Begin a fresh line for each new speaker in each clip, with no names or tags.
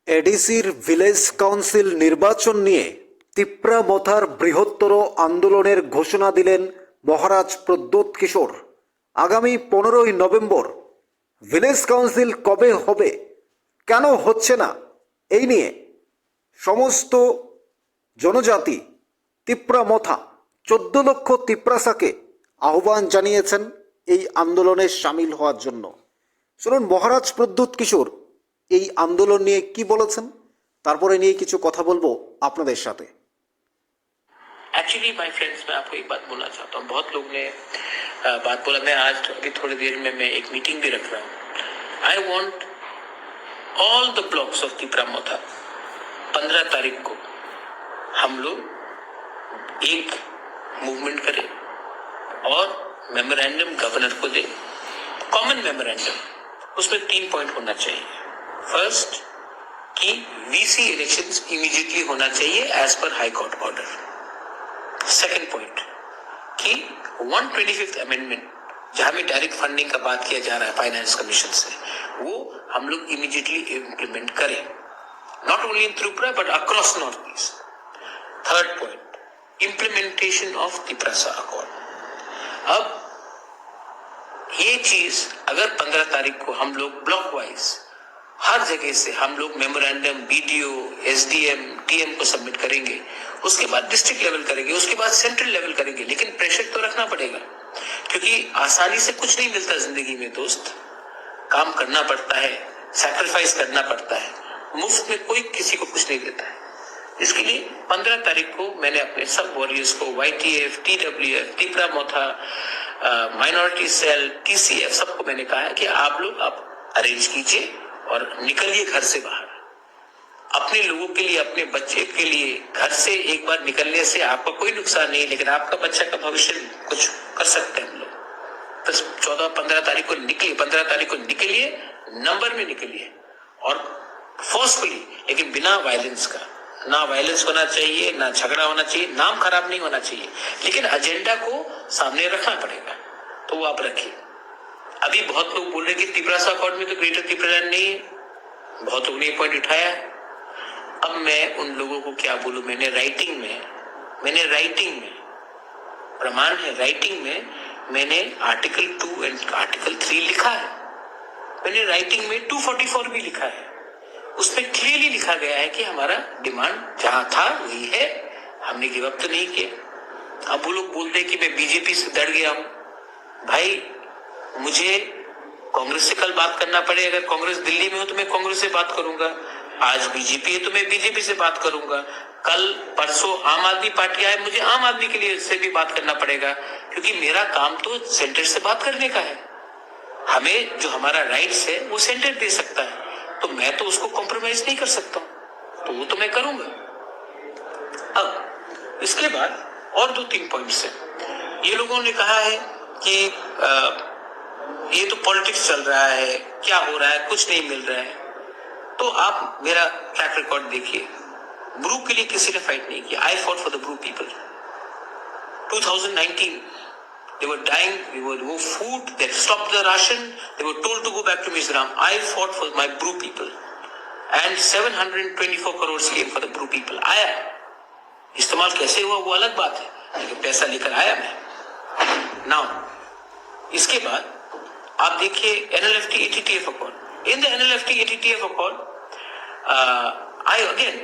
এডিসির village council নির্বাচন নিয়ে তিপ্রামথার বৃহত্তর আন্দোলনের ঘোষণা দিলেন মহারাজ প্রদ্যোৎ কিশোর। আগামী 15ই নভেম্বর ভিলেজ কাউন্সিল কবে হবে, কেন হচ্ছে না, এই নিয়ে সমস্ত জনজাতি তিপ্রামথা 14 লক্ষ তিপ্রাসাকে আহ্বান জানিয়েছেন এই আন্দোলনে সামিল হওয়ার জন্য। শুনুন মহারাজ প্রদ্যোৎ কিশোর এই আন্দোলন নিয়ে কি বলেছেন, তারপরে নিয়ে কিছু কথা বলবো আপনাদের সাথে।
एक्चुअली माय फ्रेंड्स, मैं आपको एक बात बोलना चाहता हूँ। बहुत लोग ने बात बोला, मैं आज अभी थोड़ी देर में मैं एक मीटिंग भी रख रहा हूँ। I want all the blocks of Tipra Motha 15 तारीख को हम लोग एक मूवमेंट करें और मेमोरेंडम गवर्नर को दे, कॉमन मेमोरेंडम। उसमें 3 पॉइंट होना चाहिए। फर्स्ट कि वीसी इलेक्शंस इमीडिएटली होना चाहिए as per high court order. Second point कि 125th अमेंडमेंट जहां में डायरेक्ट फंडिंग का बात किया जा रहा है फाइनेंस कमीशन से, वो हम लोग इमीडिएटली इम्प्लीमेंट करें, not only in Tripura but across north east. Third point, implementation of Tiprasa accord. अब ये चीज अगर 15 तारीख को हम लोग ब्लॉक वाइज हर जगह से हम लोग मेमोरेंडम बीडीओ एसडीएम टीएम को सबमिट करेंगे, उसके बाद डिस्ट्रिक्ट लेवल करेंगे, उसके बाद सेंट्रल लेवल करेंगे, लेकिन प्रेशर तो रखना पड़ेगा, क्योंकि आसानी से कुछ नहीं मिलता जिंदगी में दोस्त। काम करना पड़ता है, सैक्रिफाइस करना पड़ता है, मुफ्त में कोई किसी को कुछ नहीं देता है। इसके लिए 15 तारीख को मैंने अपने सब वॉरियर्स को YTF, TWF, Tipra Motha, minority cell, TCF सबको मैंने कहा है कि आप लोग अब अरेंज कीजिए और निकलिए घर से बाहर। अपने लोगों के लिए, अपने बच्चे के लिए घर से एक बार निकलने से आपका कोई नुकसान नहीं, लेकिन आपका बच्चा का भविष्य कुछ कर सकते हैं हम लोग। तो 14-15 तारीख को निकलिए, 15 तारीख को निकलिए, नंबर में निकलिए और फोर्सफुली, लेकिन बिना वायलेंस का। ना वायलेंस होना चाहिए, ना झगड़ा होना चाहिए, नाम खराब नहीं होना चाहिए, लेकिन एजेंडा को सामने रखना पड़ेगा, तो वो आप रखिए। अभी बहुत लोग बोल रहे कि तिप्रासा अकॉर्ड में तो ग्रेटर तिप्रालैंड नहीं है, बहुत लोगों ने पॉइंट उठाया है। अब मैं उन लोगों को क्या बोलूं, मैंने राइटिंग में प्रमाण है, राइटिंग में मैंने आर्टिकल 2 एंड आर्टिकल 3 लिखा है। मैंने राइटिंग में 244 भी लिखा है। उसमें क्लियरली लिखा गया है कि हमारा डिमांड जहां था वही है, हमने गिव अप तो नहीं किया। अब वो लोग बोलते हैं कि मैं बीजेपी से डर गया हूं। भाई, मुझे कांग्रेस से कल बात करना पड़े, अगर कांग्रेस दिल्ली में हो तो मैं कांग्रेस से बात करूंगा, आज बीजेपी है तो मैं बीजेपी से बात करूंगा, कल परसों आम आदमी पार्टी आए, मुझे आम आदमी के लिए से भी बात करना पड़ेगा, क्योंकि मेरा काम तो सेंटर से बात करने का है। हमें जो हमारा राइट्स है वो सेंटर दे सकता है, तो मैं तो उसको कॉम्प्रोमाइज नहीं कर सकता, तो वो तो मैं करूंगा। अब इसके बाद और 2-3 पॉइंट्स है। ये लोगों ने कहा है कि ये तो पॉलिटिक्स चल रहा है, क्या हो रहा है, कुछ नहीं मिल रहा है। तो आप मेरा ट्रैक रिकॉर्ड देखिए, ब्रू के लिए किसी ने फाइट नहीं किया। I fought for the Bru people. 2019 they were dying, we were no food, they stopped the ration, they were told to go back to Mizoram. I fought for my Bru people and 724 crores came for the Bru people. आया, इस्तेमाल कैसे हुआ वो अलग बात है, लेकिन पैसा लेकर आया मैं। Now, इसके बाद आप देखिए NLFT ATTF accord. In the NLFT ATTF accord, I again,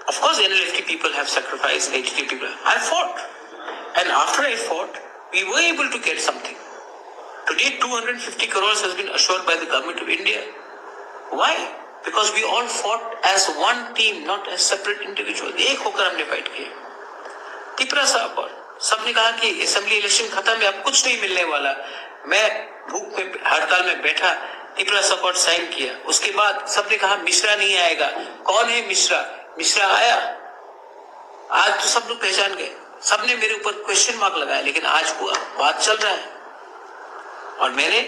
of course NLFT people have sacrificed, ATTF people, I fought. And after I fought, we were able to get something. Today 250 crores has been assured by the government of India. Why? Because we all fought as one team, not as separate individuals. एक होकर हमने fight किया। Tiprasa accord, सबने कहा कि assembly election खत्म है, अब कुछ नहीं मिलने वाला। मैं भूख में हड़ताल में बैठा, तिप्रासा अकॉर्ड साइन किया। उसके बाद सबने कहा मिश्रा नहीं आएगा। कौन है मिश्रा? मिश्रा आया। आज तो सब लोग पहचान गए, सबने मेरे ऊपर क्वेश्चन मार्क लगाया, लेकिन आज हुआ, बात चल रहा है।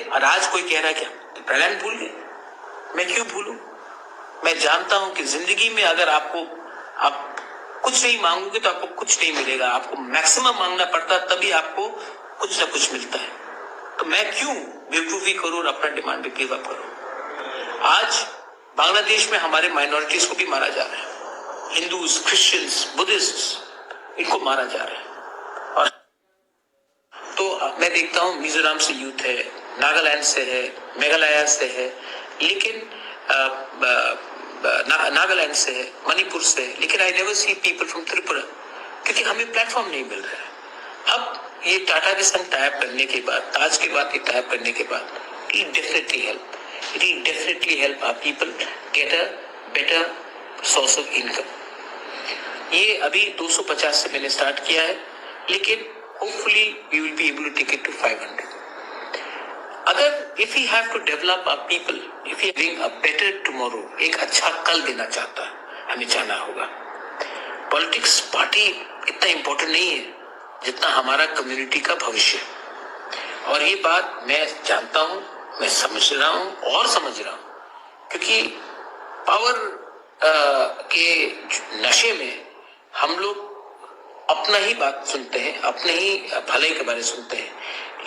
और आज कोई कह रहा है क्या तिप्रालैंड भूल गए? मैं क्यों भूलूं? मैं जानता हूं कि जिंदगी में अगर आप कुछ नहीं मांगोगे तो आपको कुछ नहीं मिलेगा, आपको मैक्सिमम मांगना पड़ता है, तभी आपको कुछ ना कुछ मिलता है। तो मैं क्यों बेवकूफी करूं और अपना डिमांड भी गिव अप करूं? आज बांग्लादेश में हमारे माइनॉरिटीज को भी मारा जा रहा है, हिंदूज, क्रिश्चियंस, बुद्धिस्ट, इनको मारा जा रहा है। और तो मैं देखता हूँ मिजोरम से यूथ है, नागालैंड से है, मेघालय से है, लेकिन नागालैंड से है, मणिपुर से है, लेकिन I never see people from Tripura, क्योंकि हमें प्लेटफॉर्म नहीं मिल रहा है। अब ये टाटा के संग टाइप करने के बाद, ताज के बाद ये टाइप करने के बाद, it will definitely help our people get a better source of income. ये अभी 250 से मैंने स्टार्ट किया है, लेकिन hopefully we will be able to take it to 500. अगर if we have to develop our people, if we bring a better tomorrow, एक अच्छा कल देना चाहता है, हमें जाना होगा। पॉलिटिक्स पार्टी इतना इम्पोर्टेंट नहीं है जितना हमारा कम्युनिटी का भविष्य। और ये बात मैं जानता हूँ, मैं समझ रहा हूँ और समझ रहा हूँ, क्योंकि पावर के नशे में हम लोग अपना ही बात सुनते हैं, अपने ही भले के बारे में सुनते हैं,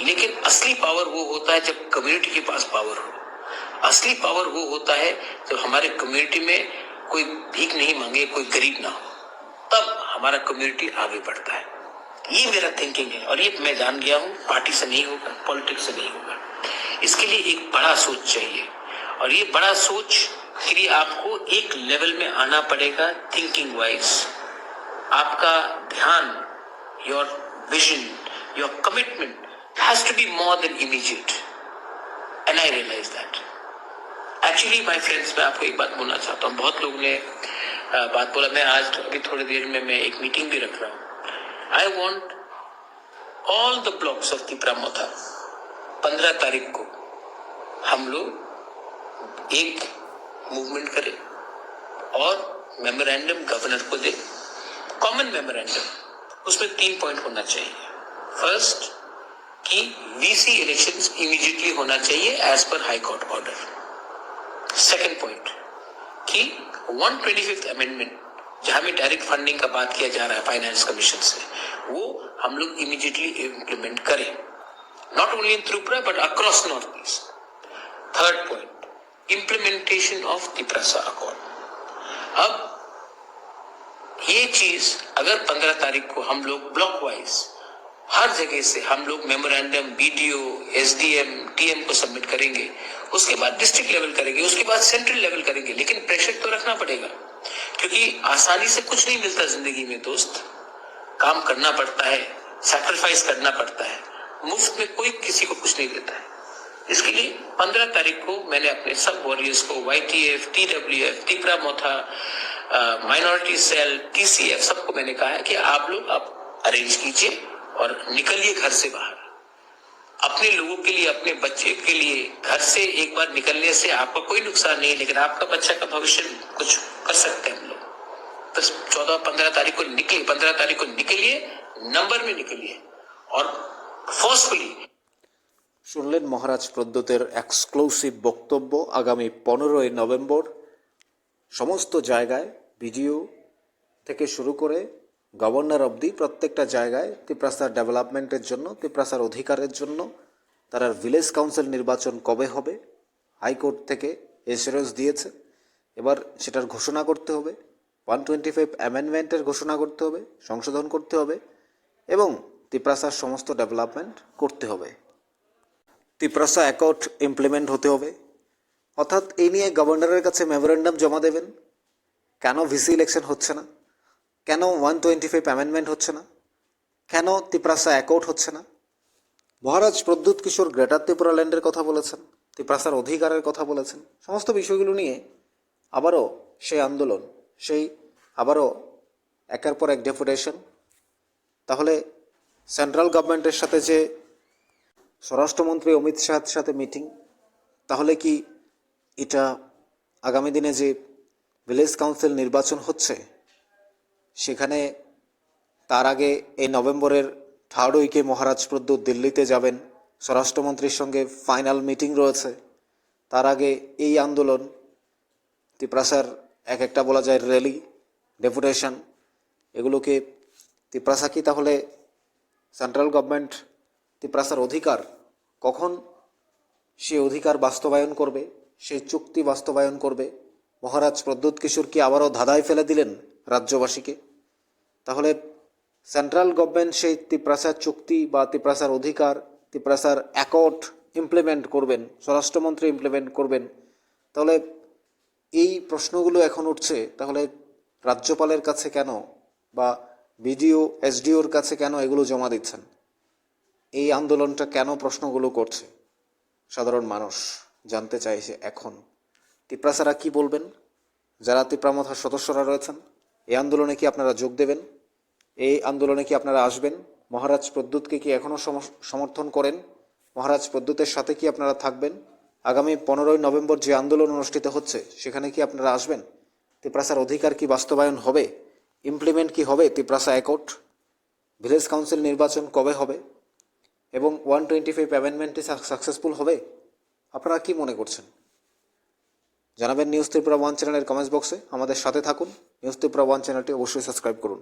लेकिन असली पावर वो होता है जब कम्युनिटी के पास पावर हो। असली पावर वो होता है जब हमारे कम्युनिटी में कोई भीख नहीं मांगे, कोई गरीब ना हो, तब हमारा कम्युनिटी आगे बढ़ता है। ये मेरा थिंकिंग है, और ये मैं जान गया हूँ, पार्टी से नहीं होगा, पॉलिटिक्स से नहीं होगा। इसके लिए एक बड़ा सोच चाहिए, और ये बड़ा सोच के लिए आपको एक लेवल में आना पड़ेगा, थिंकिंग वाइज। आपका ध्यान, your vision, your commitment has to be more than immediate, and I realize that. Actually, my friends, मैं आपको एक बात बोलना चाहता हूँ। बहुत लोगों ने बात बोला, मैं आज अभी थोड़ी देर में मैं एक मीटिंग भी रख रहा हूँ। I want all the blocks of तिपरा-मोथा 15 तारीख को हम लोग एक मूवमेंट करें और मेमोरेंडम गवर्नर को दे, कॉमन मेमोरेंडम। उसमें 3 पॉइंट होना चाहिए। फर्स्ट, कि वीसी इलेक्शंस इमीडिएटली होना चाहिए as per high court order. Second point, कि 125th अमेंडमेंट जहां में डायरेक्ट फंडिंग का बात किया जा रहा है फाइनेंस कमीशन से, वो हम लोग इमीडिएटली इम्प्लीमेंट करें, not only in Tripura but across north east. Third point, implementation of Tiprasa accord. अब ये चीज अगर 15 तारीख को हम लोग ब्लॉक वाइज हर जगह से हम लोग मेमोरेंडम बीडीओ, एसडीएम, टीएम को सबमिट करेंगे, उसके बाद डिस्ट्रिक्ट लेवल करेंगे, उसके बाद सेंट्रल लेवल करेंगे, लेकिन प्रेशर तो रखना पड़ेगा, क्योंकि आसानी से कुछ नहीं मिलता जिंदगी में दोस्त। काम करना पड़ता है, सैक्रिफाइस करना पड़ता है, मुफ्त में कोई किसी को कुछ नहीं देता है। इसके लिए 15 तारीख को मैंने अपने सब वॉरियर्स को, YTF, TWF, Tipra Motha, minority cell, TCF, सबको मैंने कहा है कि आप लोग अब अरेंज कीजिए और निकलिए घर से बाहर। अपने लोगों के लिए, अपने बच्चे के लिए घर से एक बार निकलने से आपका कोई नुकसान नहीं है, लेकिन आपका बच्चा का भविष्य कुछ कर सकते हैं हम लोग। तो 14-15 तारीख को निकलिए, 15 तारीख को निकलिए, नंबर में निकलिए और फोर्सफुली।
শুনলেন মহারাজ প্রদ্যোতের এক্সক্লুসিভ বক্তব্য। আগামী 15ই নভেম্বর সমস্ত জায়গায় ভিডিও থেকে শুরু করে গভর্নর অবধি প্রত্যেকটা জায়গায় তিপ্রাসার ডেভেলপমেন্টের জন্য, তিপ্রাসার অধিকারের জন্য তারা ভিলেজ কাউন্সিল নির্বাচন কবে হবে হাইকোর্ট থেকে এসএরএস দিয়েছে। এবার সেটার ঘোষণা করতে হবে, 125 অ্যামেন্ডমেন্টের ঘোষণা করতে হবে, সংশোধন করতে হবে এবং তিপ্রাসার সমস্ত ডেভেলপমেন্ট করতে হবে। তিপ্রাসা অ্যাকর্ড ইমপ্লিমেন্ট হতে হবে। অর্থাৎ এই নিয়ে গভর্নরের কাছে মেমোরেন্ডাম জমা দেবেন, কেন ভিসি ইলেকশন হচ্ছে না, কেন 125 অ্যামেন্ডমেন্ট হচ্ছে না, কেন তিপ্রাসা অ্যাকর্ড হচ্ছে না। মহারাজ প্রদ্যুৎ কিশোর গ্রেটার ত্রিপুরা ল্যান্ডের কথা বলেছেন, তিপ্রাসার অধিকারের কথা বলেছেন। সমস্ত বিষয়গুলো নিয়ে আবারও সেই আন্দোলন, সেই আবারও একের পর এক ডেপুটেশন। তাহলে সেন্ট্রাল গভর্নমেন্টের সাথে যে স্বরাষ্ট্রমন্ত্রী অমিত শাহের সাথে মিটিং, তাহলে কি এটা আগামী দিনে যে ভিলেজ কাউন্সিল নির্বাচন হচ্ছে সেখানে তার আগে এই নভেম্বরের 3rd উইকে মহারাজ প্রদ্যুৎ দিল্লিতে যাবেন, স্বরাষ্ট্রমন্ত্রীর সঙ্গে ফাইনাল মিটিং রয়েছে। তার আগে এই আন্দোলন, তিপ্রাসার এক একটা বলা যায় র্যালি, ডেপুটেশন, এগুলোকে তিপ্রাসা কি তাহলে সেন্ট্রাল গভর্নমেন্ট তিপ্রাসার অধিকার কখন সে অধিকার বাস্তবায়ন করবে, সেই চুক্তি বাস্তবায়ন করবে, মহারাজ প্রদ্যোৎ কিশোর কি আবারও ধাঁধায় ফেলে দিলেন রাজ্যবাসীকে? তাহলে সেন্ট্রাল গভর্নমেন্ট সেই তিপ্রাসার চুক্তি বা তিপ্রাসার অধিকার, তিপ্রাসার অ্যাকর্ড ইমপ্লিমেন্ট করবেন, স্বরাষ্ট্রমন্ত্রী ইমপ্লিমেন্ট করবেন। তাহলে এই প্রশ্নগুলো এখন উঠছে, তাহলে রাজ্যপালের কাছে কেন বা বিডিও এসডিওর কাছে কেন এগুলো জমা দিচ্ছেন? এই আন্দোলনটা কেন প্রশ্নগুলো করছে সাধারণ মানুষ জানতে চাইছে এখন। তিপ্রাসারা কি বলবেন? যারা তিপ্রামথার সদস্যরা রয়েছেন, এই আন্দোলনে কি আপনারা যোগ দেবেন? এই আন্দোলনে কি আপনারা আসবেন? মহারাজ প্রদ্যোৎকে কি এখনও সমর্থন করেন? মহারাজ প্রদ্যোতের সাথে কি আপনারা থাকবেন? আগামী 15ই নভেম্বর যে আন্দোলন অনুষ্ঠিত হচ্ছে সেখানে কি আপনারা আসবেন? তিপ্রাসার অধিকার কি বাস্তবায়ন হবে? ইমপ্লিমেন্ট কি হবে তিপ্রাসা অ্যাকর্ড? ভিলেজ কাউন্সিল নির্বাচন কবে হবে? এবং 125 অ্যামেন্ডমেন্টটি সাকসেসফুল হবে? আপনারা কি মনে করছেন জানাবেন নিউজ ত্রিপুরা ওয়ান চ্যানেলের কমেন্টস বক্সে। আমাদের সাথে থাকুন। নিউজ ত্রিপুরা ওয়ান চ্যানেলটি অবশ্যই সাবস্ক্রাইব করুন।